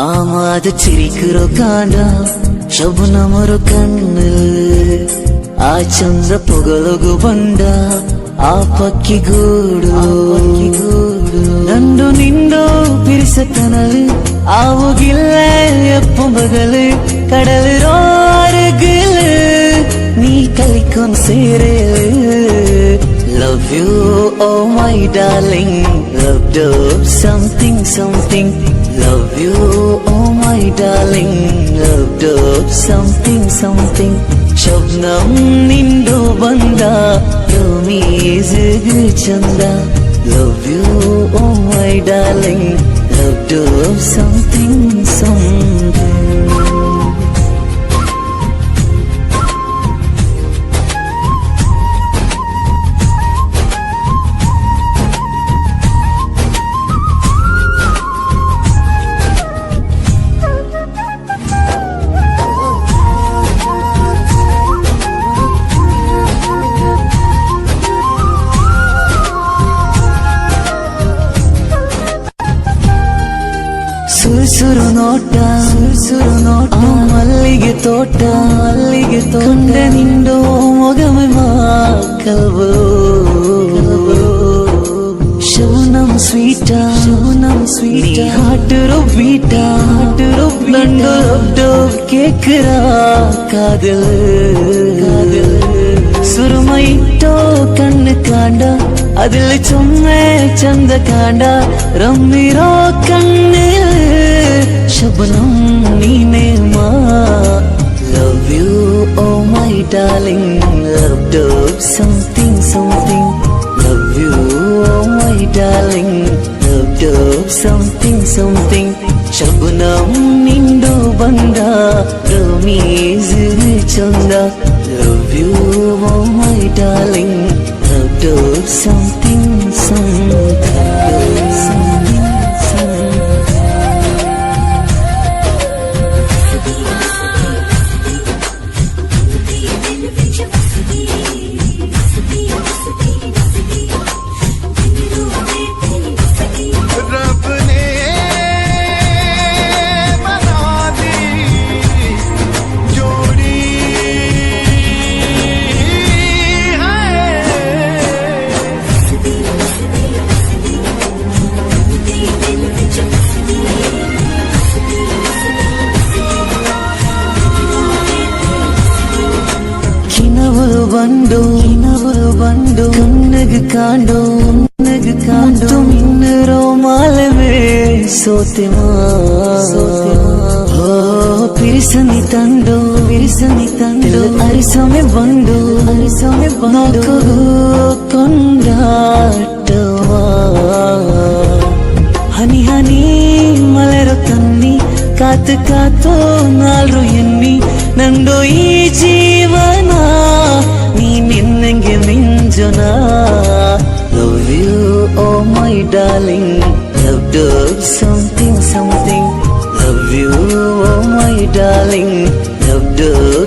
ஆமாத சிரிக்கிறோ காண்டா ಶಬನಮರು ಕಣ್ಣು ಆ ಚಂದ್ರ ಪೊಗಲಗು ಬಂಡ ಆ ಪಕ್ಕಿಗೂಡು ನಂದು ನಿಂದು ಪಿರಿಸ ಕನಲು ಆವುಗಿಲ್ಲ ಎಪ್ಪು ಬಗಲು ಕಡಲು ಅರುಗಿಲು ನೀ ಕಲಿಕೊಂಡ್ ಸೇರೆ Love you, oh my darling. Loved up something. Love you, oh my darling. Loved up something. Shabnam nindu banda, Rumi izgu chanda. Love you, oh my darling. Loved up something. ಸುರು ನೋಟ ಮಲ್ಲಿಗೆ ತೋಟ ಕಂಡೆ ನಿಂಡು ಮೊಗಮೆ ಮಾಕಲ್ವೋ ಶವನಂ sweet ಹಾಟುರೋ beta ನಂಡು ರೊಡ್ಡೋ ಕೇಕರ Kaadhal ಸುರುಮೈಟ್ಟೋ ಕಣ್ಣು ಕಾಂಡ அதில் சும்மே சந்த காண்டா ரம்மிரோ கண்ணு ಶಬನಂ ನೀನೇ ಮಾ Love you, oh my darling. Loved up something. Love you, oh my darling. Loved up something. Shabnam ನಿಂದು ಬಂದ ರಮೀಸ್ ಚಂದ Love you, oh my darling. Loved up something. ಬಂಡು ಕಣ್ಣಗೆ ಕಾಂಡು ಇನ್ನರೋ ಮಾಲವೇ ಸೋತೆ ಪಿರಿಸನಿ ತಂಡು ಅರಿಸೊಮೆ ಬಂಡು ನೋಕಗು ಕೊಂಡಾಟವಾ ಹನಿ ಮಲರ ತನ್ನಿ ಕಾತು ನಾಲ್ರು ಎನ್ನಿ ನಂದು ಈ ಜೀವನ ನೀ ನಿನ್ನಂಗೆ ಮಿಂಜುನ Love you, oh my darling. Loved up something. Love you, oh my darling. Loved up